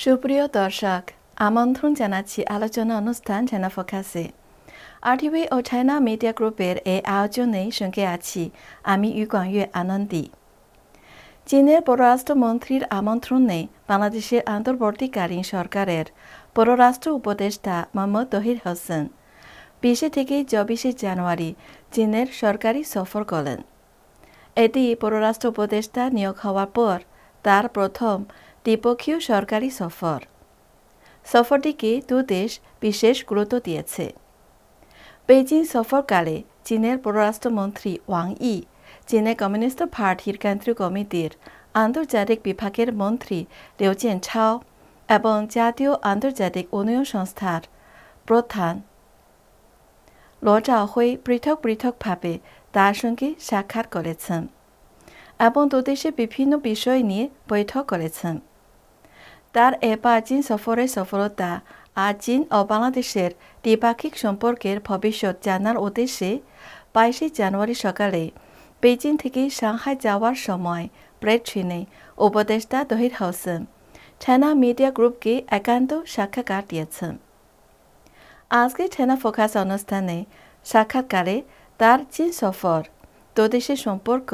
সুপ্রিয় দর্শক, আমন্ত্রণ জানাচ্ছি আলোচনা অনুষ্ঠান চায়না ফোকাসে। RTV ও চায়না মিডিয়া গ্রুপের এই আয়োজনেই সঙ্গে আছি আমি ইউগাংইয়ে আনন্দী। চীনের পররাষ্ট্রমন্ত্রীর আমন্ত্রণে বাংলাদেশের অন্তর্বর্তীকালীন সরকারের পররাষ্ট্র উপদেষ্টা মোহাম্মদ তৌহিদ হোসেন 20 থেকে 24 জানুয়ারি চীনের সরকারি সফর করেন। এটি পররাষ্ট্র উপদেষ্টা নিয়োগ হওয়ার পর তার প্রথম দ্বিপক্ষীয় সরকারি সফর। সফরটিকে দুদেশ বিশেষ গুরুত্ব দিয়েছে। বেইজিং সফরকালে চীনের পররাষ্ট্রমন্ত্রী ওয়াং ই, চীনের কমিউনিস্ট পার্টির কেন্দ্রীয় কমিটির আন্তর্জাতিক বিভাগের মন্ত্রী লিউ জিয়েনচাও এবং জাতীয় আন্তর্জাতিক উন্নয়ন সংস্থার প্রধান লো জাওহুই পৃথক পৃথকভাবে তার সঙ্গে সাক্ষাৎ করেছেন এবং দুদেশের বিভিন্ন বিষয় নিয়ে বৈঠক করেছেন। তার এবার চীন সফরের সফলতা আর চীন ও বাংলাদেশের দ্বিপাক্ষিক সম্পর্কের ভবিষ্যৎ জানার উদ্দেশ্যে 22 জানুয়ারি সকালে বেইজিং থেকে সাংহাই যাওয়ার সময় প্রেস ট্রেনে উপদেষ্টা তৌহিদ হোসেন চায়না মিডিয়া গ্রুপকে একান্ত সাক্ষাৎকার দিয়েছেন। আজকে চায়না ফোকাস অনুষ্ঠানে সাক্ষাৎকারে তার চীন সফর, দুদেশের সম্পর্ক,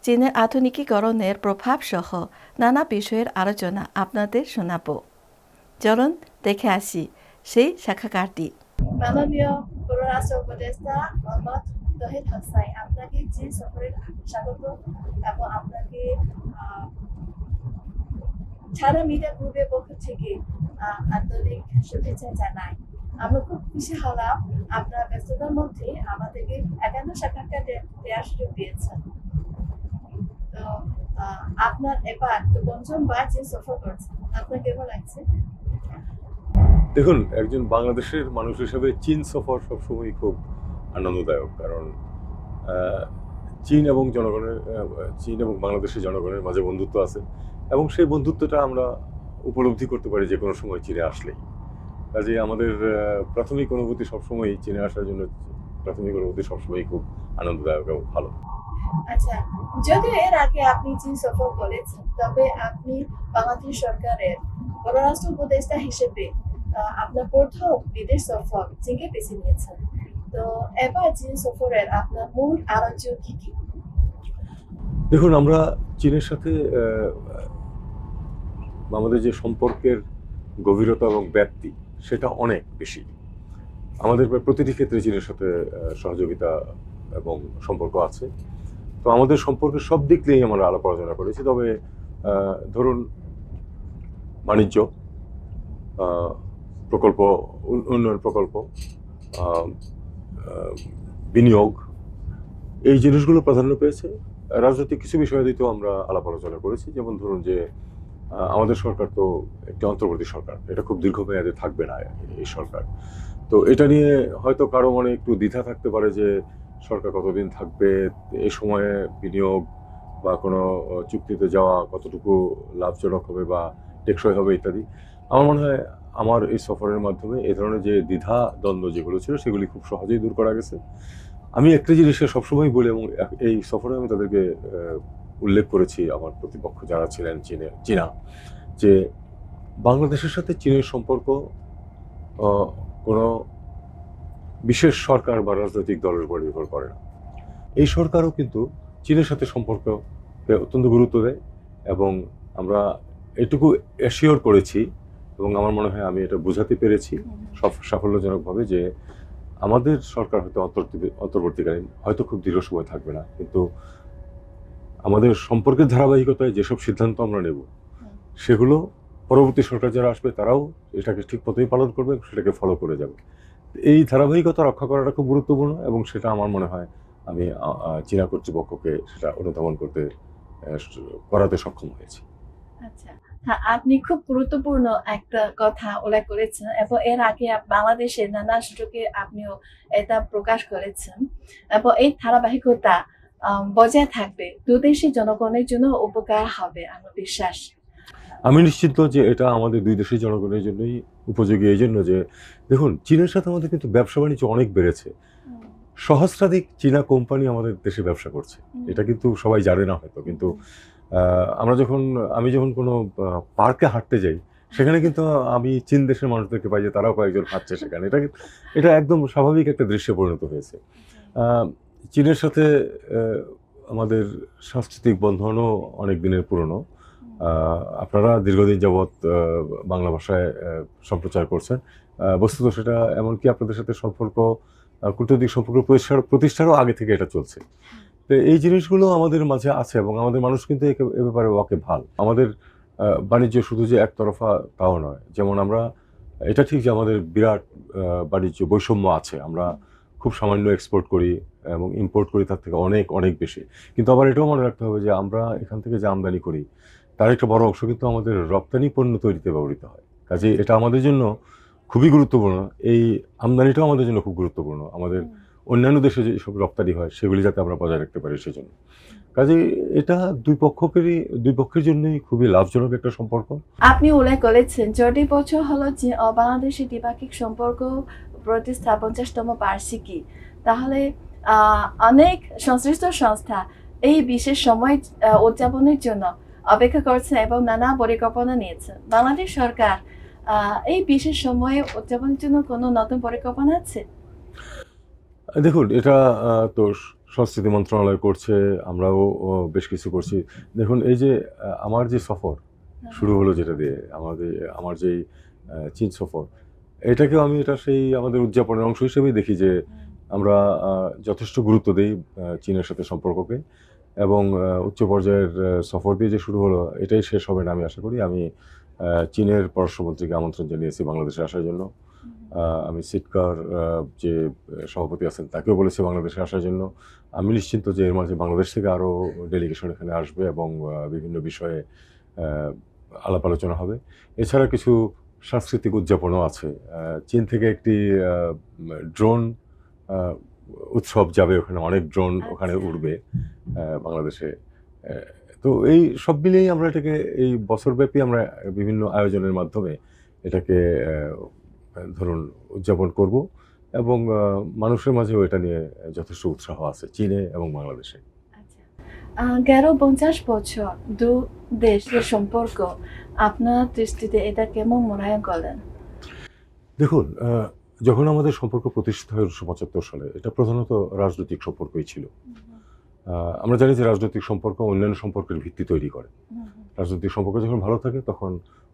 চীনের আধুনিকীকরণের প্রভাব সহ নানা বিষয়ের আলোচনা আপনাদের শোনাব। চলুন দেখে আসি সেই সাক্ষাৎকারটি। মাননীয় পররাষ্ট্র উপদেষ্টা মোহাম্মদ তৌহিদ হোসেন, আপনাকে চীন সফরে স্বাগত এবং আপনাকে চায়না মিডিয়া গ্রুপের পক্ষ থেকে আন্তরিক শুভেচ্ছা জানাই। আমরা খুব খুশি হলাম আপনার ব্যস্ততার মধ্যে আমাদেরকে একান্ত সাক্ষাৎকার দেওয়ার সুযোগ দিয়েছেন। তো আপনার এবার পঞ্চমবার চীন সফর করছেন, আপনার কেমন লাগছে? দেখুন, একজন বাংলাদেশের মানুষ হিসেবে চীন সফর সবসময় খুব আনন্দদায়ক, কারণ চীন এবং বাংলাদেশের জনগণের মাঝে বন্ধুত্ব আছে এবং সেই বন্ধুত্বটা আমরা উপলব্ধি করতে পারি যে কোনো সময় চীনে আসলেই। কাজে আমাদের প্রাথমিক অনুভূতি সবসময়ই চীনে আসার জন্য সবসময় খুব আনন্দদায়ক এবং ভালো। আচ্ছা, যদিও এর আগে আপনি চীন সফর করেছেন, তবে আপনি বাংলাদেশ সরকারের পররাষ্ট্র উপদেষ্টা হিসেবে আপনার প্রথম বিদেশ সফর চীনকে বেছে নিয়েছেন। তো এবার চীন সফরের আপনার মূল আলোচ্য কি কি? দেখুন, আমরা চীনের সাথে আমাদের যে সম্পর্কের গভীরতা এবং ব্যাপ্তি সেটা অনেক বেশি। আমাদের প্রতিটি ক্ষেত্রে চীনের সাথে সহযোগিতা এবং সম্পর্ক আছে। তো আমাদের সম্পর্কের সব দিক নিয়েই আমরা আলাপ আলোচনা করেছি। তবে ধরুন, বাণিজ্য, প্রকল্প, উন্নয়ন প্রকল্প, বিনিয়োগ, এই জিনিসগুলো প্রাধান্য পেয়েছে। রাজনৈতিক কিছু বিষয়াদিতেও আমরা আলাপ আলোচনা করেছি। যেমন ধরুন যে আমাদের সরকার তো একটি অন্তর্বর্তী সরকার, এটা খুব দীর্ঘমেয়াদে থাকবে না এই সরকার। তো এটা নিয়ে হয়তো কারো মনে একটু দ্বিধা থাকতে পারে যে সরকার কতদিন থাকবে, এই সময়ে বিনিয়োগ বা কোনো চুক্তিতে যাওয়া কতটুকু লাভজনক হবে বা টেকসই হবে ইত্যাদি। আমার মনে হয় আমার এই সফরের মাধ্যমে এই ধরনের যে দ্বিধা দ্বন্দ্ব যেগুলো ছিল সেগুলি খুব সহজেই দূর করা গেছে। আমি একটা জিনিসকে সবসময় বলি এবং এই সফরে আমি তাদেরকে উল্লেখ করেছি, আমার প্রতিপক্ষ যারা ছিলেন চীনা, যে বাংলাদেশের সাথে চীনের সম্পর্ক কোনো বিশেষ সরকার বা রাজনৈতিক দলের উপর নির্ভর করে না। এই সরকারও কিন্তু চীনের সাথে সম্পর্ককে অত্যন্ত গুরুত্ব দেয় এবং আমরা এটুকু অ্যাসিওর করেছি এবং আমার মনে হয় আমি এটা বোঝাতে পেরেছি সাফল্যজনকভাবে যে আমাদের সরকার হয়তো অন্তর্বর্তীকালীন হয়তো খুব দীর্ঘ সময় থাকবে না, কিন্তু আমাদের সম্পর্কের ধারাবাহিকতায় যেসব সিদ্ধান্ত আমরা নেব সেগুলো পরবর্তী সরকার যারা আসবে তারাও এটাকে ঠিক মতোই পালন করবে, সেটাকে ফলো করে যাবে। এই ধারাবাহিকতা রক্ষা করাটা খুব গুরুত্বপূর্ণ এবং সেটা আমার মনে হয় আমি চীনা কর্তৃপক্ষকে সেটা অনুধাবন করাতে সক্ষম হয়েছি। আচ্ছা, হ্যাঁ, আপনি খুব গুরুত্বপূর্ণ একটা কথা উল্লেখ করেছেন এবং এর আগে বাংলাদেশের নানা সুযোগে আপনিও এটা প্রকাশ করেছেন এবং এই ধারাবাহিকতা বজায় থাকবে, দুদেশের জনগণের জন্য উপকার হবে আমার বিশ্বাস। আমি নিশ্চিত যে এটা আমাদের দুই দেশের জনগণের জন্যই উপযোগী। এই জন্য যে দেখুন, চীনের সাথে আমাদের কিন্তু ব্যবসা বাণিজ্য অনেক বেড়েছে। সহস্রাধিক চীনা কোম্পানি আমাদের দেশে ব্যবসা করছে, এটা কিন্তু সবাই জানে না হয়তো। কিন্তু আমি যখন কোনো পার্কে হাঁটতে যাই সেখানে কিন্তু আমি চীন দেশের মানুষদেরকে পাই যে তারাও কয়েকজন খাচ্ছে সেখানে। এটা একদম স্বাভাবিক একটা দৃশ্যে পরিণত হয়েছে। চীনের সাথে আমাদের সাংস্কৃতিক বন্ধনও অনেক দিনের পুরনো। আপনারা দীর্ঘদিন যাবৎ বাংলা ভাষায় সম্প্রচার করছেন। বস্তুত সেটা এমনকি আপনাদের সাথে সম্পর্ক, কূটনৈতিক সম্পর্ক প্রতিষ্ঠারও আগে থেকে এটা চলছে। তো এই জিনিসগুলো আমাদের মাঝে আছে এবং আমাদের মানুষ কিন্তু এ ব্যাপারে ওয়াকিবহাল। আমাদের বাণিজ্য শুধু যে একতরফা তাও নয়। যেমন আমরা এটা ঠিক যে আমাদের বিরাট বাণিজ্য বৈষম্য আছে। আমরা খুব সামান্য এক্সপোর্ট করি এবং ইম্পোর্ট করি তার থেকে অনেক অনেক বেশি। কিন্তু আবার এটাও মনে রাখতে হবে যে আমরা এখান থেকে যে আমদানি করি তার একটা বড় অংশ কিন্তু আমাদের রপ্তানি পণ্য তৈরিতে ব্যবহৃত হয়। কাজেই এটা আমাদের জন্য খুবই গুরুত্বপূর্ণ। এই আমদানিটাও আমাদের জন্য খুব গুরুত্বপূর্ণ। আমাদের অন্যান্য দেশে যেসব রপ্তানি হয় সেগুলি যাতে আমরা বজায় রাখতে পারি সেজন্য। কাজেই এটা দুই পক্ষের জন্যই খুবই লাভজনক একটা সম্পর্ক। আপনি উল্লেখ করেছেন 40 বছর হলো চীন ও বাংলাদেশের দ্বিপাক্ষিক সম্পর্ক প্রতিষ্ঠা 50তম বার্ষিকী। তাহলে অনেক সংশ্লিষ্ট সংস্থা এই বিশেষ সময় উদযাপনের জন্য অপেক্ষা করছে এবং নানা পরিকল্পনা নিয়েছে। বাংলাদেশ সরকার এই বিশেষ সময়ে উদযাপনের জন্য কোনো নতুন পরিকল্পনা আছে? দেখুন, এটা তো সংস্কৃতি মন্ত্রণালয় করছে, আমরাও বেশ কিছু করছি। দেখুন, এই যে আমার যে সফর শুরু হলো যেটা দিয়ে আমার যেই চীন সফর, এটাকেও আমি এটা সেই আমাদের উদযাপনের অংশ হিসেবেই দেখি যে আমরা যথেষ্ট গুরুত্ব দিই চীনের সাথে সম্পর্ককে এবং উচ্চ পর্যায়ের সফর দিয়ে যে শুরু হলো এটাই শেষ হবে না আমি আশা করি। আমি চীনের পররাষ্ট্রমন্ত্রীকে আমন্ত্রণ জানিয়েছি বাংলাদেশে আসার জন্য। আমি সিটকার যে সভাপতি আছেন তাকেও বলেছি বাংলাদেশে আসার জন্য। আমি নিশ্চিন্ত যে এর মাঝে বাংলাদেশ থেকে আরও ডেলিগেশন এখানে আসবে এবং বিভিন্ন বিষয়ে আলাপ আলোচনা হবে। এছাড়া কিছু সাংস্কৃতিক উদযাপনও আছে। চীন থেকে একটি ড্রোন উৎসব যাবে, ওখানে অনেক ড্রোন ওখানে উড়বে বাংলাদেশে। তো এই সব মিলিয়েই আমরা এটাকে এই বছরব্যাপী আমরা বিভিন্ন আয়োজনের মাধ্যমে এটাকে ধরুন উদযাপন করব এবং মানুষের মাঝেও এটা নিয়ে যথেষ্ট উৎসাহ আছে চীনে এবং বাংলাদেশে। 50 বছর দু দেশের সম্পর্ক আপনার দৃষ্টিতে এটা কেমন মূল্যায়ন করেন? দেখুন, যখন আমাদের সম্পর্ক প্রতিষ্ঠিত হয় 1975 সালে, এটা প্রধানত রাজনৈতিক সম্পর্কই ছিল। আমরা জানি যে রাজনৈতিক সম্পর্ক অন্যান্য সম্পর্কের ভিত্তি তৈরি করে। রাজনৈতিক সম্পর্ক যখন ভালো থাকে তখন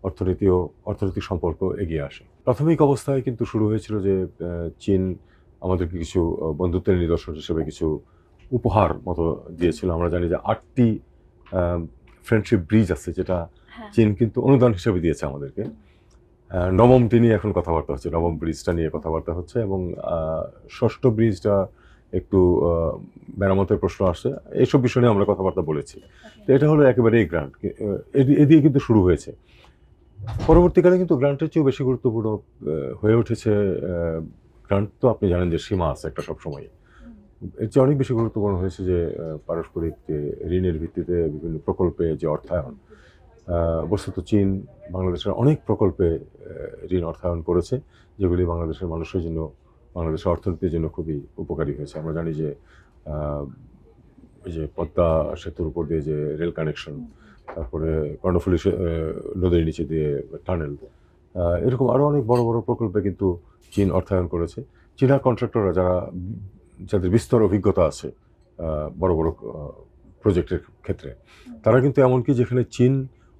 অর্থনৈতিক সম্পর্ক এগিয়ে আসে। প্রাথমিক অবস্থায় কিন্তু শুরু হয়েছিল যে চীন আমাদেরকে কিছু বন্ধুত্বের নিদর্শন হিসেবে কিছু উপহার মতো দিয়েছিল। আমরা জানি যে 8টি ফ্রেন্ডশিপ ব্রিজ আছে যেটা চীন কিন্তু অনুদান হিসেবে দিয়েছে আমাদেরকে। 9মটি নিয়ে এখন কথাবার্তা হচ্ছে, 9ম ব্রিজটা নিয়ে কথাবার্তা হচ্ছে এবং 6ষ্ঠ ব্রিজটা একটু মেরামতের প্রশ্ন আসছে। এইসব বিষয় নিয়ে আমরা কথাবার্তা বলেছি। তো এটা হলো একেবারেই গ্রান্ট, এদিকে কিন্তু শুরু হয়েছে। পরবর্তীকালে কিন্তু গ্রান্টের চেয়েও বেশি গুরুত্বপূর্ণ হয়ে উঠেছে গ্রান্ট। তো আপনি জানেন যে সীমা আছে একটা সবসময়, এর চেয়ে অনেক বেশি গুরুত্বপূর্ণ হয়েছে যে পারস্পরিক যে ঋণের ভিত্তিতে বিভিন্ন প্রকল্পে যে অর্থায়ন। বস্তুত চীন বাংলাদেশের অনেক প্রকল্পে ঋণ অর্থায়ন করেছে যেগুলি বাংলাদেশের মানুষের জন্য, বাংলাদেশের অর্থনীতির জন্য খুবই উপকারী হয়েছে। আমরা জানি যে এই যে পদ্মা সেতুর উপর দিয়ে যে রেল কানেকশন, তারপরে কর্ণফুলী নদীর নিচে দিয়ে টানেল, এরকম আরও অনেক বড় বড় প্রকল্পে কিন্তু চীন অর্থায়ন করেছে। চীনা কন্ট্রাক্টররা যাদের বিস্তর অভিজ্ঞতা আছে বড় বড় প্রজেক্টের ক্ষেত্রে, তারা কিন্তু এমনকি যেখানে চীন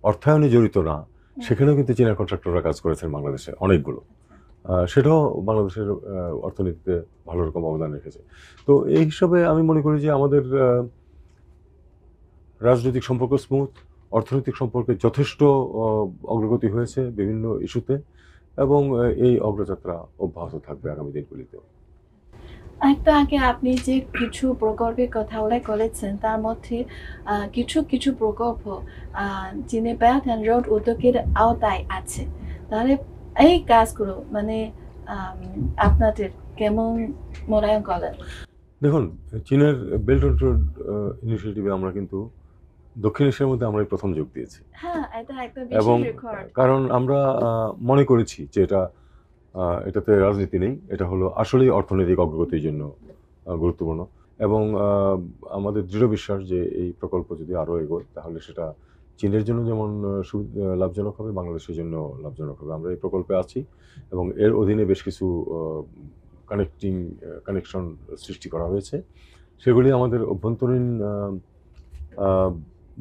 অর্থায়নে জড়িত না সেখানেও কিন্তু চীনা কন্ট্রাক্টররা কাজ করেছেন বাংলাদেশে অনেকগুলো। সেটাও বাংলাদেশের অর্থনীতিতে ভালো রকম অবদান রেখেছে। তো এই হিসাবে আমি মনে করি যে আমাদের রাজনৈতিক সম্পর্ক স্মুথ, অর্থনৈতিক সম্পর্কে যথেষ্ট অগ্রগতি হয়েছে বিভিন্ন ইস্যুতে এবং এই অগ্রযাত্রা অব্যাহত থাকবে আগামী দিনগুলিতেও। একটু আগে আপনি যে কিছু প্রকল্পের কথা উল্লেখ করেছেন তার মধ্যে কিছু প্রকল্প চীনের বেল্ট অ্যান্ড রোড উদ্যোগের আওতায় আছে। তাহলে এই কাজগুলো মানে আপনাদের কেমন মূল্যায়ন করেন? দেখুন, চীনের বেল্ট অ্যান্ড রোড ইনিশিয়েটিভে আমরা কিন্তু দক্ষিণ এশিয়ার মধ্যে আমরাই প্রথম যোগ দিয়েছি। হ্যাঁ, এটা একটা এবং বিশেষ রেকর্ড। কারণ আমরা মনে করেছি যে এটাতে রাজনীতি নেই, এটা হলো আসলেই অর্থনৈতিক অগ্রগতির জন্য গুরুত্বপূর্ণ এবং আমাদের দৃঢ় বিশ্বাস যে এই প্রকল্প যদি আরও এগোয় তাহলে সেটা চীনের জন্য যেমন লাভজনক হবে, বাংলাদেশের জন্য লাভজনক হবে। আমরা এই প্রকল্পে আছি এবং এর অধীনে বেশ কিছু কানেকশন সৃষ্টি করা হয়েছে। সেগুলি আমাদের অভ্যন্তরীণ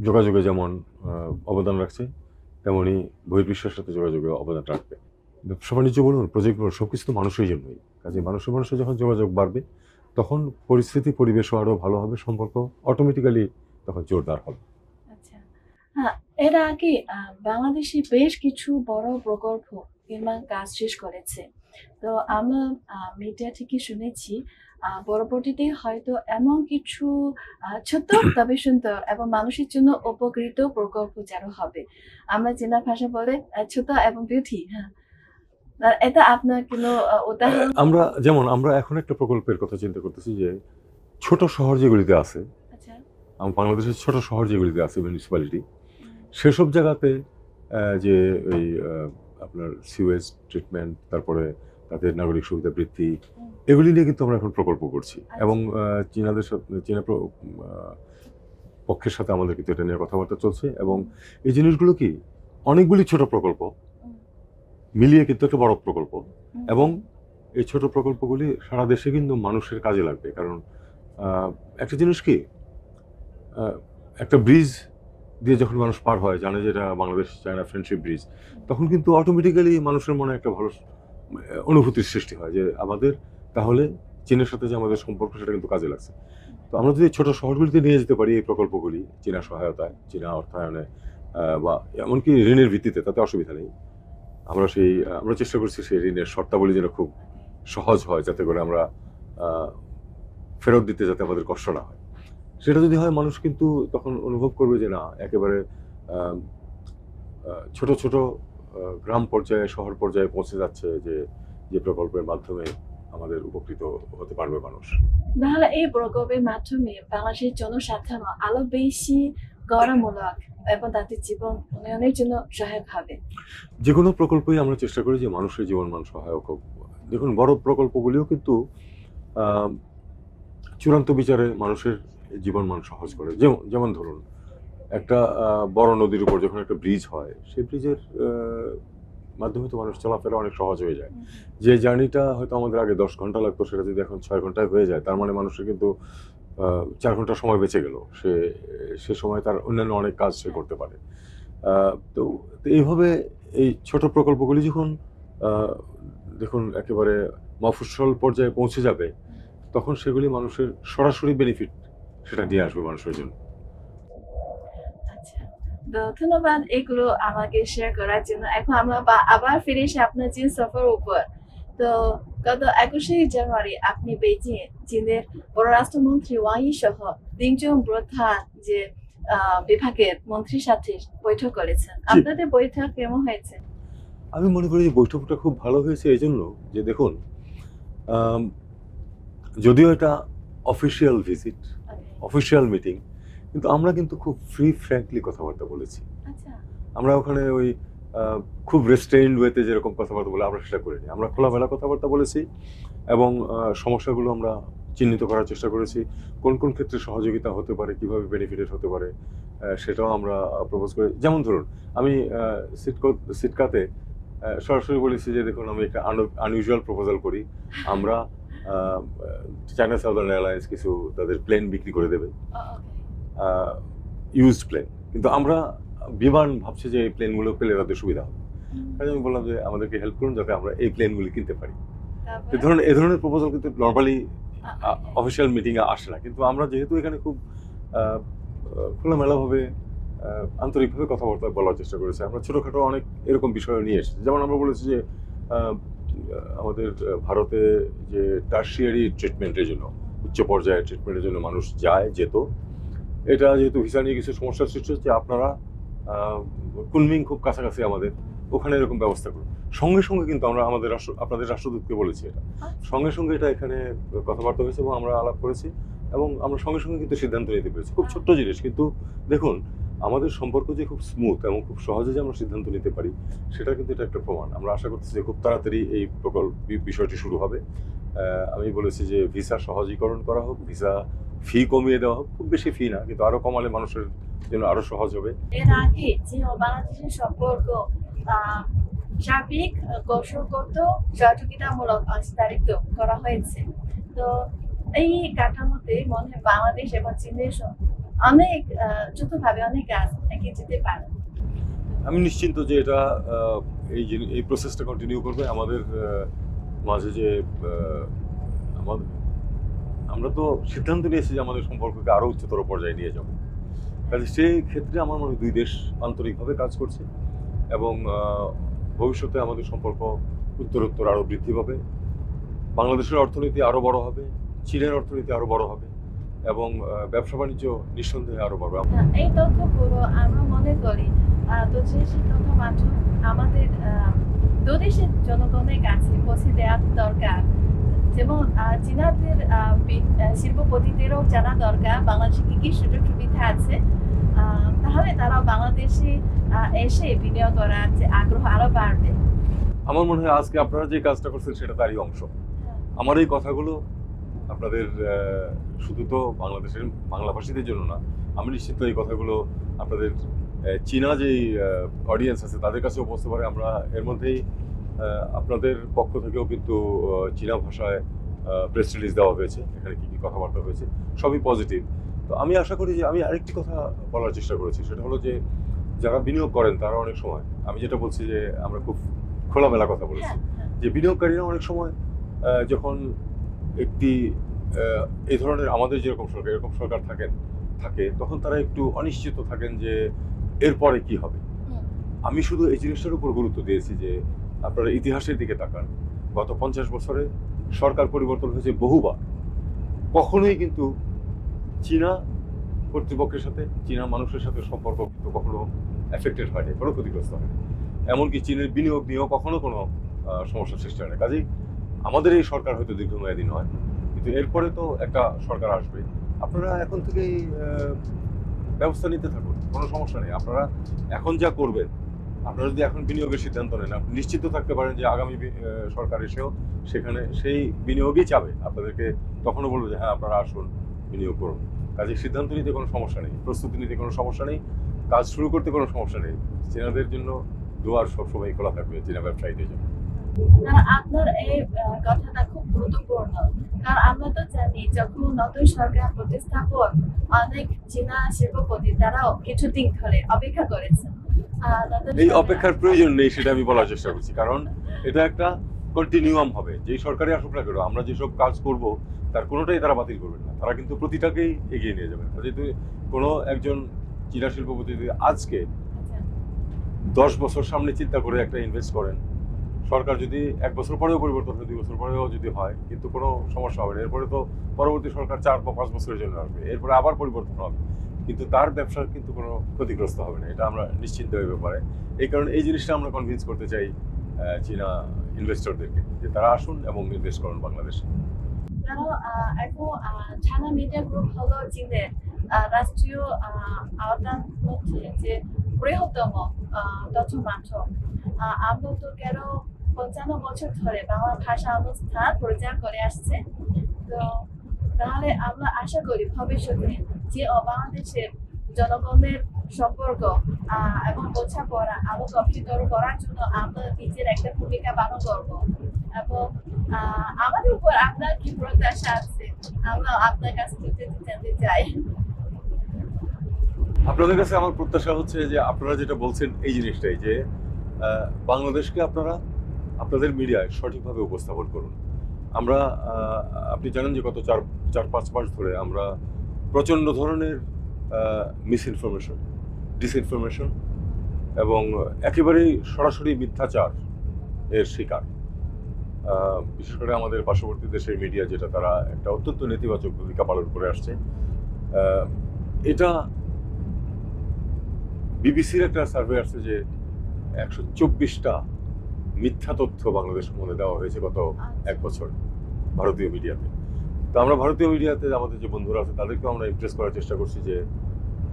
যোগাযোগে যেমন অবদান রাখছে, তেমনি বহির্বিশ্বের সাথে যোগাযোগে অবদান রাখবে। ব্যবসা বাণিজ্য বলুন, প্রজেক্ট বলুন, সব কিছু তো মানুষের জন্যই। কাজে মানুষে যখন যোগাযোগ বাড়বে, তখন পরিস্থিতি পরিবেশও আরও ভালো হবে, সম্পর্ক অটোমেটিক্যালি তখন জোরদার হবে। আচ্ছা, হ্যাঁ, এর আগে বাংলাদেশে বেশ কিছু বড় প্রকল্প নির্মাণ কাজ শেষ করেছে। তো আমরা মিডিয়া থেকে শুনেছি পরবর্তীতে হয়তো এমন কিছু ছোট তবে সুন্দর এবং মানুষের জন্য উপকৃত প্রকল্প যেন হবে। আমরা চীনা ভাষা বলে ছোট এবং বিউটি। হ্যাঁ, এটা আপনার কোনো উদাহরণ? আমরা এখন একটা প্রকল্পের কথা চিন্তা করতেছি যে ছোট শহর যেগুলিতে আছে, আচ্ছা, বাংলাদেশের ছোট শহর যেগুলিতে আছে মিউনিসিপ্যালিটি, সেসব জায়গাতে যে ওই আপনার সিওয়েজ ট্রিটমেন্ট, তারপরে তাদের নাগরিক সুবিধা বৃদ্ধি, এগুলি নিয়ে কিন্তু আমরা এখন প্রকল্প করছি। এবং চীনা পক্ষের সাথে আমাদের কিন্তু এটা নিয়ে কথাবার্তা চলছে। এবং এই জিনিসগুলো কি অনেকগুলি ছোট প্রকল্প মিলিয়ে কিন্তু একটা বড় প্রকল্প। এবং এই ছোট প্রকল্পগুলি সারা দেশে কিন্তু মানুষের কাজে লাগবে। কারণ একটা জিনিস কি, একটা ব্রিজ দিয়ে যখন মানুষ পার হয়, জানে যে এটা বাংলাদেশ চায়না ফ্রেন্ডশিপ ব্রিজ, তখন কিন্তু অটোমেটিক্যালি মানুষের মনে একটা ভালো অনুভূতির সৃষ্টি হয় যে আমাদের তাহলে চীনের সাথে যে আমাদের সম্পর্ক, সেটা কিন্তু কাজে লাগছে। তো আমরা যদি ছোট শহরগুলিতে নিয়ে যেতে পারি এই প্রকল্পগুলি, চীনা সহায়তায়, চীনা অর্থায়নে, বা এমনকি ঋণের ভিত্তিতে, তাতে অসুবিধা নেই। আমরা চেষ্টা করছি সেই ঋণের শর্তাবলী যেন খুব সহজ হয়, যাতে করে আমরা ফেরত দিতে যাতে আমাদের কষ্ট না হয়। সেটা যদি হয়, মানুষ কিন্তু তখন অনুভব করবে যে না, একেবারে ছোট ছোট গ্রাম পর্যায়ে, শহর পর্যায়ে পৌঁছে যাচ্ছে যে প্রকল্পের মাধ্যমে আমাদের উপকৃত হতে পারবে মানুষ। তাহলে এই প্রকল্পের মাধ্যমে বাংলাদেশের জনসাধারণ আরো বেশি গঠনমূলক এবং তাদের জীবন উন্নয়নের জন্য সহায়ক হবে। যে কোনো প্রকল্পই আমরা চেষ্টা করি যে মানুষের জীবনমান সহায়ক হোক। দেখুন, বড় প্রকল্পগুলিও কিন্তু চূড়ান্ত বিচারে মানুষের জীবনমান সহজ করে। যেমন ধরুন, একটা বড় নদীর উপর যখন একটা ব্রিজ হয়, সেই ব্রিজের মাধ্যমে তো মানুষ চলাফেরা অনেক সহজ হয়ে যায়। যে জার্নিটা হয়তো আমাদের আগে 10 ঘন্টা লাগতো, সেটা যদি এখন 6 ঘন্টায় হয়ে যায়, তার মানে মানুষের কিন্তু 4 ঘন্টা সময় বেঁচে গেল। সে সময় তার অন্যান্য অনেক কাজ সে করতে পারে। তো এইভাবে এই ছোট প্রকল্পগুলি যখন দেখুন একেবারে মফস্বল পর্যায়ে পৌঁছে যাবে, তখন সেগুলি মানুষের সরাসরি বেনিফিট সেটা নিয়ে আসবে মানুষের জন্য। আচ্ছা, তো ধন্যবাদ এগুলো আমাকে শেয়ার করার জন্য। এখন আমরা আবার ফিরে এসে আপনার চীন সফর উপর। তো গত 21শে জানুয়ারি আপনি বেইজিং চীনের পররাষ্ট্রমন্ত্রী ওয়াং ই সহ 3 জন প্রধান যে বিভাগের মন্ত্রীর সাথে বৈঠক করেছেন। আপনাদের বৈঠক কেমন হয়েছে? আমি মনে করি যে বৈঠকটা খুব ভালো হয়েছে এই জন্য যে দেখুন, যদিও এটা অফিসিয়াল ভিজিট, অফিসিয়াল মিটিং, কিন্তু আমরা কিন্তু খুব ফ্র্যাঙ্কলি কথাবার্তা বলেছি। আচ্ছা, আমরা ওখানে ওই খুব রেস্ট্রেইনড ওয়েতে যেরকম কথাবার্তা বলে আমরা সেটা করিনি। আমরা খোলামেলা কথাবার্তা বলেছি এবং সমস্যাগুলো আমরা চিহ্নিত করার চেষ্টা করেছি। কোন কোন ক্ষেত্রে সহযোগিতা হতে পারে, কিভাবে বেনিফিটেড হতে পারে, সেটাও আমরা প্রপোজ করি। যেমন ধরুন, আমি সিটকাতে সরাসরি বলেছি যে দেখুন, আমি একটা আনইউজুয়াল প্রপোজাল করি। আমরা চায়না সাউদার্ন এয়ারলাইন্স কিছু তাদের প্লেন বিক্রি করে দেবে, ইউজড প্লেন, কিন্তু আমরা বিমান ভাবছি যে এই প্লেনগুলো পেলে তাদের সুবিধা হবে। তাই আমি বললাম যে আমাদেরকে হেল্প করুন যাতে আমরা এই প্লেনগুলি কিনতে পারি। এই ধরনের প্রপোজাল কিন্তু নর্মালি অফিসিয়াল মিটিংয়ে আসে না, কিন্তু আমরা যেহেতু এখানে খুব খোলামেলাভাবে আন্তরিকভাবে কথাবার্তা বলার চেষ্টা করেছি, আমরা ছোটোখাটো অনেক এরকম বিষয় নিয়ে এসেছি। যেমন আমরা বলেছি যে আমাদের ভারতে যে টার্সিয়ারি ট্রিটমেন্টের জন্য, উচ্চ পর্যায়ের ট্রিটমেন্টের জন্য মানুষ যেত, এটা যেহেতু ভিসা নিয়ে কিছু সমস্যার সৃষ্টি হচ্ছে, আপনারা কুনমিং খুব কাছাকাছি আমাদের, ওখানে এরকম ব্যবস্থা করুন। সঙ্গে সঙ্গে কিন্তু আমরা আপনাদের রাষ্ট্রদূতকে বলেছি, এটা সঙ্গে সঙ্গে এটা এখানে কথাবার্তা হয়েছে এবং আমরা আলাপ করেছি এবং আমরা সঙ্গে সঙ্গে কিন্তু সিদ্ধান্ত নিতে পেরেছি। খুব ছোট্ট জিনিস, কিন্তু দেখুন আমাদের সম্পর্ক যে খুব স্মুথ এবং খুব সহজে যে আমরা সিদ্ধান্ত নিতে পারি, সেটা কিন্তু এটা একটা প্রমাণ। আমরা আশা করতেছি যে খুব তাড়াতাড়ি এই বিষয়টি শুরু হবে। আমি বলেছি যে ভিসা সহজীকরণ করা হোক, ভিসা ফি কমিয়ে দেওয়া হোক, খুব বেশি ফি না, কিন্তু আরো কমালে মানুষের জন্য আরো সহজ হবে। এর আগে চীন ও বাংলাদেশের সম্পর্ক সার্বিক কৌশলগত সহযোগিতামূলক অংশীদারিত্ব করা হয়েছে। তো এই কাঠামোতে মনে হয় বাংলাদেশ এবং চীনের অনেক যৌথভাবে অনেক কাজ এগিয়ে যেতে পারে। আমি নিশ্চিন্ত যে এটা এই প্রসেসটা কন্টিনিউ করবে। আমাদের মাঝে যে আমরা তো সিদ্ধান্ত নিয়েছি যে আমাদের সম্পর্ককে আরো উচ্চতর পর্যায়ে নিয়ে যাব। কাজে সেই ক্ষেত্রে আমার মনে হয় দুই দেশ আন্তরিকভাবে কাজ করছে এবং ভবিষ্যতে আমাদের সম্পর্ক উত্তরোত্তর আরো বৃদ্ধি পাবে। বাংলাদেশের অর্থনীতি আরো বড় হবে, চীনের অর্থনীতি আরো বড় হবে এবং ব্যবসা বাণিজ্য নিঃসন্দেহে আরো বাড়বে। এই তথ্যগুলো আমরা মনে করি তথ্যশীল তথ্য মাধ্যম আমাদের দু দেশের জনগণের কাছে পৌঁছে দেওয়া দরকার। যেমন চীনাদের শিল্পপতিদেরও জানা দরকার বাংলাদেশে কি কি সুযোগ সুবিধা আছে, তাহলে তারা বাংলাদেশে এসে বিনিয়োগ করার যে আগ্রহ আরো বাড়বে। আমার মনে হয় আজকে আপনারা যে কাজটা করছেন সেটা তারই অংশ। আমার এই কথাগুলো আপনাদের শুধু তো বাংলাদেশের বাংলাভাষীদের জন্য না, আমি নিশ্চিত এই কথাগুলো আপনাদের চীনা যেই অডিয়েন্স আছে তাদের কাছেও পৌঁছতে পারে। আমরা এর মধ্যেই আপনাদের পক্ষ থেকেও কিন্তু চীনা ভাষায় প্রেস রিলিজ দেওয়া হয়েছে, এখানে কি কি কথাবার্তা হয়েছে সবই পজিটিভ। তো আমি আশা করি যে আমি আরেকটি কথা বলার চেষ্টা করেছি, সেটা হলো যে যারা বিনিয়োগ করেন তারা অনেক সময়, আমি যেটা বলছি যে আমরা খুব খোলামেলা কথা বলেছি, যে বিনিয়োগকারীরা অনেক সময় যখন একটি এই ধরনের আমাদের যেরকম সরকার এরকম সরকার থাকে তখন তারা একটু অনিশ্চিত থাকেন যে এরপরে কি হবে। আমি শুধু এই জিনিসটার উপর গুরুত্ব দিয়েছি যে আপনারা ইতিহাসের দিকে তাকান, গত 50 বছরে সরকার পরিবর্তন হয়েছে বহুবার, কখনোই কিন্তু চীনা কর্তৃপক্ষের সাথে চীনা মানুষের সাথে সম্পর্ক কিন্তু কখনো এফেক্টেড হয়নি, কোনো ক্ষতিগ্রস্ত হয়নি। এমনকি চীনের বিনিয়োগ নিয়েও কখনো কোনো সমস্যার সৃষ্টি হয় না। কাজেই আমাদের এই সরকার হয়তো দীর্ঘমেয়াদী নয়, কিন্তু এরপরে তো একটা সরকার আসবে। আপনারা এখন থেকেই ব্যবস্থা নিতে থাকুন, কোনো সমস্যা নেই। আপনারা এখন যা করবেন, আপনারা যদি এখন বিনিয়োগের সিদ্ধান্ত নেন, আপনি নিশ্চিত থাকতে পারেন যে আগামী সরকার এসেও সেখানে সেই বিনিয়োগই চাবে, আপনাদেরকে তখনও বলবে যে হ্যাঁ আপনারা আসুন বিনিয়োগ করুন। কাজে সিদ্ধান্ত নিতে কোনো সমস্যা নেই, প্রস্তুতি নিতে কোনো সমস্যা নেই, কাজ শুরু করতে কোনো সমস্যা নেই। চীনাদের জন্য দুয়ার সবসময় খোলা থাকবে, চীনা ব্যবসায়ীদের জন্য। আপনার এই কথাটা খুব গুরুত্বপূর্ণ, কারণ আমরা তো জানি যখন নতুন সরকার প্রতিস্থাপন অনেক চীনা শিল্পপতি তারাও কিছুদিন ধরে অপেক্ষা করেছেন। এই অপেক্ষার প্রয়োজন নেই সেটা আমি বলার চেষ্টা করছি, কারণ এটা একটা কন্টিনিউয়াম হবে। যেই সরকারে আসুক না কেন, আমরা যেসব কাজ করব তার কোনোটাই তারা বাতিল করবেন না, তারা কিন্তু প্রতিটাকেই এগিয়ে নিয়ে যাবেন। যেহেতু কোনো একজন চীনা শিল্পপতি যদি আজকে 10 বছর সামনে চিন্তা করে একটা ইনভেস্ট করেন, সরকার যদি 1 বছর পরেও পরিবর্তন হয়, 2 বছর পরেও যদি হয়, কিন্তু কোনো সমস্যা হবে না। এরপরে তো পরবর্তী সরকার 4 বা 5 বছরের জন্য আসবে, এরপরে আবার পরিবর্তন হবে, কিন্তু তার ব্যবসার কিন্তু কোনো ক্ষতিগ্রস্ত হবে না, এটা আমরা নিশ্চিন্ত হয়ে ব্যাপারে। এই কারণে এই জিনিসটা আমরা কনভিন্স করতে চাই চীনা ইনভেস্টরদেরকে যে তারা আসুন এবং ইনভেস্ট করুন বাংলাদেশে। এখন চায়না মিডিয়া গ্রুপ হলো চীনের রাষ্ট্রীয় আওতার মধ্যে যে বৃহত্তম তথ্য মাধ্যম। আমরা তো 55 বছর ধরে বাংলা ভাষা অনুষ্ঠান প্রচার করে আসছে। তো তাহলে আমরা আশা করি ভবিষ্যতে যে বাংলাদেশের জনগণের সম্পর্ক এবং বোঝাপড়া আরো গভীরতর করার জন্য আমরা নিজের একটা ভূমিকা পালন করবো। এবং আমাদের উপর আপনার কি প্রত্যাশা আছে, আমরা আপনার কাছে জানতে চাই। আপনাদের কাছে আমার প্রত্যাশা হচ্ছে যে আপনারা যেটা বলছেন এই জিনিসটাই, যে বাংলাদেশকে আপনারা আপনাদের মিডিয়ায় সঠিকভাবে উপস্থাপন করুন। আমরা আপনি জানেন যে গত 4-5 মাস ধরে আমরা প্রচণ্ড ধরনের মিসইনফরমেশন, ডিসইনফরমেশন এবং একেবারেই সরাসরি মিথ্যাচার এর শিকার। বিশেষ করে আমাদের পার্শ্ববর্তী দেশের মিডিয়া, যেটা তারা একটা অত্যন্ত নেতিবাচক ভূমিকা পালন করে আসছে। এটা বিবিসির একটা সার্ভে আসছে যে 124টা মিথ্যা তথ্য বাংলাদেশ সম্বন্ধে দেওয়া হয়েছে গত 1 বছর ভারতীয় মিডিয়াতে। তো আমরা ভারতীয় মিডিয়াতে আমাদের যে বন্ধুরা আছে তাদেরকেও আমরা ইমপ্রেস করার চেষ্টা করছি যে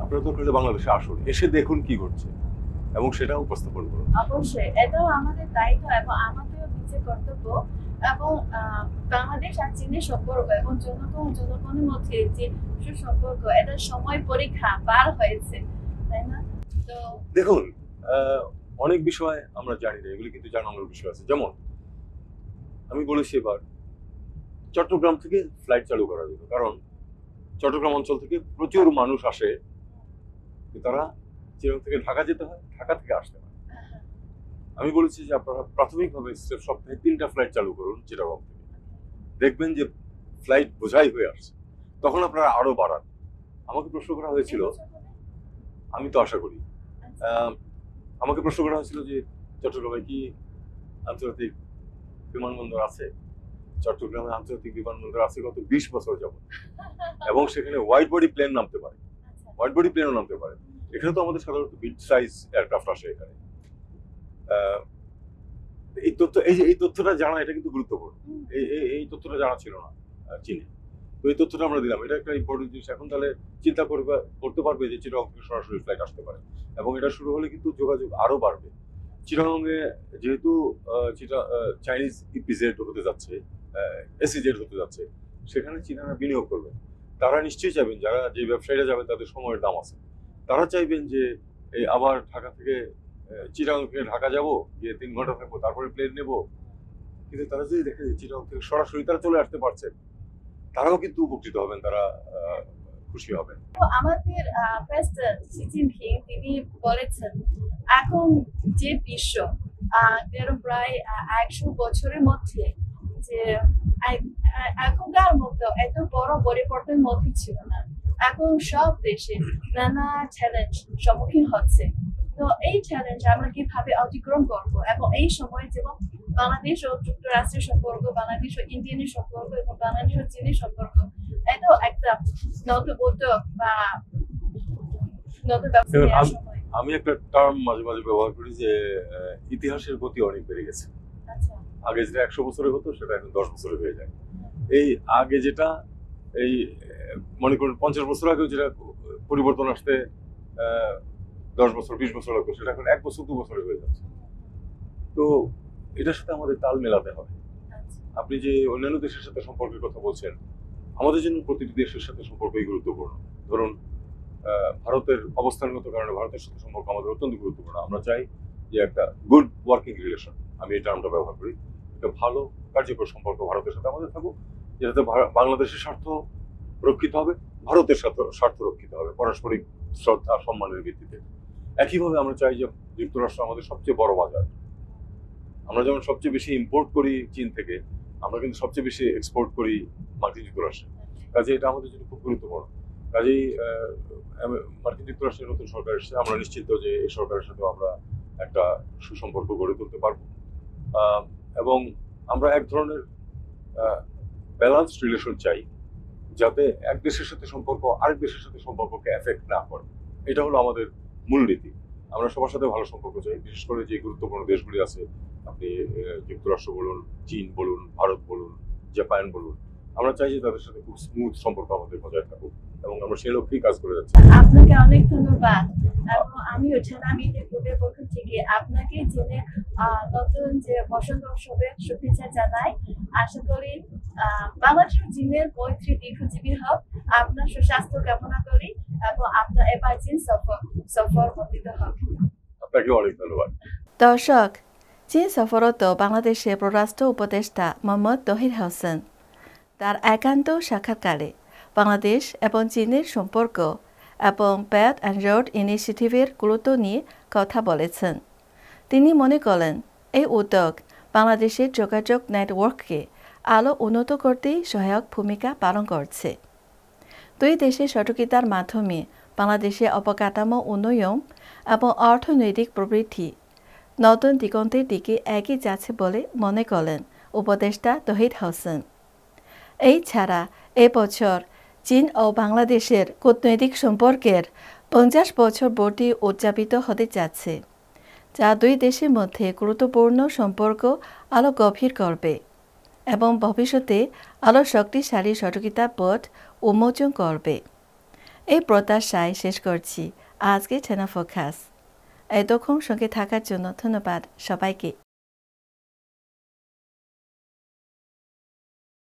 আপনারা তো বাংলাদেশে আসুন, এসে দেখুন কি ঘটছে এবং সেটা উপস্থাপন করুন। অবশ্যই এটাও আমাদের দায়িত্ব এবং আমাদেরও নিজের কর্তব্য এবং বাংলাদেশ আর চীনের সম্পর্ক এবং জনগণের মধ্যে যে সুসম্পর্ক এটা সময় পরীক্ষা পার হয়েছে, তাই না? তো দেখুন, অনেক বিষয় আমরা জানি না, এগুলি কিন্তু জানানোর বিষয় আছে। যেমন আমি বলেছি এবার চট্টগ্রাম থেকে ফ্লাইট চালু করা যেত, কারণ চট্টগ্রাম অঞ্চল থেকে প্রচুর মানুষ আসে, তারা চিরাং থেকে ঢাকা যেতে হয়, ঢাকা থেকে আসতে হয়। আমি বলেছি যে আপনারা প্রাথমিকভাবে সপ্তাহে 3টা ফ্লাইট চালু করুন চিটাগং থেকে, দেখবেন যে ফ্লাইট বোঝাই হয়ে আসছে, তখন আপনারা আরো বাড়ান। আমাকে প্রশ্ন করা হয়েছিল, আমি তো আশা করি, আমাকে প্রশ্ন করা হয়েছিল যে চট্টগ্রামে কি আন্তর্জাতিক বিমানবন্দর আছে? চট্টগ্রামে আন্তর্জাতিক বিমানবন্দর আছে গত 20 বছর যাবত, এবং সেখানে ওয়াইড বডি প্লেন নামতে পারে, ওয়াইড বডি প্লেনও নামতে পারে। এখানে তো আমাদের সাধারণত বিগ সাইজ এয়ারক্রাফট আসে এখানে। এই তথ্যটা জানা, এটা কিন্তু গুরুত্বপূর্ণ। এই তথ্যটা জানা ছিল না চীনে, তো এই তথ্যটা আমরা দিলাম। এটা একটা ইম্পর্টেন্ট জিনিস। এখন তাহলে চিন্তা করতে পারবে যে চিটাগং থেকে সরাসরি ফ্লাইট আসতে পারে, এবং এটা শুরু হলে কিন্তু যোগাযোগ আরো বাড়বে। চিটাগংয়ে যেহেতু চাইনিজ ইপিজেড হতে যাচ্ছে, এসিজেড হতে যাচ্ছে, সেখানে চীনারা বিনিয়োগ করবে। তারা নিশ্চয়ই চাইবেন, যারা যে ব্যবসায়ীরা যাবেন তাদের সময়ের দাম আছে, তারা চাইবেন যে আবার ঢাকা থেকে চিটাগং থেকে ঢাকা যাবো, গিয়ে 3 ঘন্টা থাকবো, তারপরে প্লেন নেবো। কিন্তু তারা যদি দেখে যে চিটাগং থেকে সরাসরি তারা চলে আসতে পারছে, তারাও কিন্তু উপকৃত হবেন, তারা খুশি হবেন। আমাদের প্রেসিডেন্ট শি জিনপিং তিনি বলেছেন, এখন যে বিশ্ব প্রায় 100 বছরের মধ্যে যে এখনকার মতো এত বড় পরিবর্তনের মধ্যে ছিল না। এখন সব দেশে নানা চ্যালেঞ্জ সম্মুখীন হচ্ছে। তো এই চ্যালেঞ্জ আমরা কিভাবে অতিক্রম করব, এবং এই সময় যেমন বাংলাদেশ ও যুক্তরাষ্ট্রের সম্পর্ক, বাংলাদেশ ও ইন্ডিয়ানের সম্পর্ক এবং বাংলাদেশ ও চীনের সম্পর্ক, এটাও একটা নতুন উদ্যোগ বা নতুন ব্যবস্থা নেওয়ার সময়। আমি একটা টার্ম মাঝে মাঝে ব্যবহার করি যে ইতিহাসের গতি অনেক বেড়ে গেছে। আগে যেটা 100 বছরে হতো সেটা এখন 10 বছরে হয়ে যায়। এই আগে যেটা এই মনে করুন 50 বছর আগে যেটা পরিবর্তন আসতে 10 বছর 20 বছর লাগতো, সেটা এখন 1 বছর 2 বছরে হয়ে যাচ্ছে। তো এটার সাথে আমাদের তাল মেলাতে হবে। আপনি যে অন্যান্য দেশের সাথে সম্পর্কের কথা বলছেন, আমাদের জন্য প্রতিটি দেশের সাথে সম্পর্কই গুরুত্বপূর্ণ। ধরুন ভারতের অবস্থানগত কারণে ভারতের সাথে সম্পর্ক আমাদের অত্যন্ত গুরুত্বপূর্ণ। আমরা চাই যে একটা গুড ওয়ার্কিং রিলেশন, আমি এই টার্মটা ব্যবহার করি, একটা ভালো কার্যকর সম্পর্ক ভারতের সাথে আমাদের থাকুক, যেটাতে বাংলাদেশের স্বার্থ রক্ষিত হবে, ভারতের স্বার্থ রক্ষিত হবে, পারস্পরিক শ্রদ্ধা সম্মানের ভিত্তিতে। একইভাবে আমরা চাই যে যুক্তরাষ্ট্র আমাদের সবচেয়ে বড় বাজার। আমরা যেমন সবচেয়ে বেশি ইম্পোর্ট করি চীন থেকে, আমরা কিন্তু সবচেয়ে বেশি এক্সপোর্ট করি মার্কিন যুক্তরাষ্ট্রে। কাজে এটা আমাদের জন্য খুব গুরুত্বপূর্ণ। কাজেই মার্কিন যুক্তরাষ্ট্রের নতুন সরকার এসেছে, আমরা নিশ্চিত যে এই সরকারের সাথে আমরা একটা সুসম্পর্ক গড়ে তুলতে পারবো, এবং আমরা এক ধরনের ব্যালেন্স রিলেশন চাই, যাতে এক দেশের সাথে সম্পর্ক আরেক দেশের সাথে সম্পর্ককে এফেক্ট না করে। এটা হলো আমাদের মূলনীতি। আমরা সবার সাথে ভালো সম্পর্ক চাই, বিশেষ করে যে গুরুত্বপূর্ণ দেশগুলি আছে, আপনি যুক্তরাষ্ট্র বলুন, চীন বলুন, ভারত বলুন, জাপান বলুন, আমরা চাই যে তাদের সাথে খুব স্মুথ সম্পর্ক আমাদের বজায় থাকুক, এবং আমরা সেই লক্ষ্যেই কাজ করে যাচ্ছি। আপনাকে অনেক ধন্যবাদ, এবং আমি ছানা মিডিয়া গ্রুপের পক্ষ থেকে আপনাকে জেনে নতুন যে বসন্ত উৎসবের শুভেচ্ছা জানাই। আশা করি বাংলাদেশ চীনের মৈত্রী দীর্ঘজীবী হোক, আপনার সুস্বাস্থ্য কামনা করি, এবং আপনার এবার চীন সফর মন্ডিত হোক। আপনাকে অনেক ধন্যবাদ। দর্শক, চীন সফররত বাংলাদেশের পররাষ্ট্র উপদেষ্টা মোহাম্মদ তহিদ হোসেন তার একান্ত সাক্ষাৎকারে বাংলাদেশ এবং চীনের সম্পর্ক এবং বেল্ট অ্যান্ড রোড ইনিশিয়েটিভের গুরুত্ব নিয়ে কথা বলেছেন। তিনি মনে করেন এই উদ্যোগ বাংলাদেশের যোগাযোগ নেটওয়ার্ককে আরও উন্নত করতে সহায়ক ভূমিকা পালন করছে। দুই দেশের সহযোগিতার মাধ্যমে বাংলাদেশের অবকাঠামো উন্নয়ন এবং অর্থনৈতিক প্রবৃদ্ধি নতুন দিগন্তের দিকে এগিয়ে যাচ্ছে বলে মনে করেন উপদেষ্টা তহিদ হোসেন। এই ছাড়া এবছর চীন ও বাংলাদেশের কূটনৈতিক সম্পর্কের 50 বছর বর্ষী উদযাপিত হতে যাচ্ছে, যা দুই দেশের মধ্যে গুরুত্বপূর্ণ সম্পর্ক আরও গভীর করবে এবং ভবিষ্যতে আরও শক্তিশালী সহযোগিতার পথ উন্মোচন করবে। এই প্রত্যাশায় শেষ করছি আজকে চ্যানেল ফোকাস। এতক্ষণ সঙ্গে থাকার জন্য ধন্যবাদ সবাইকে।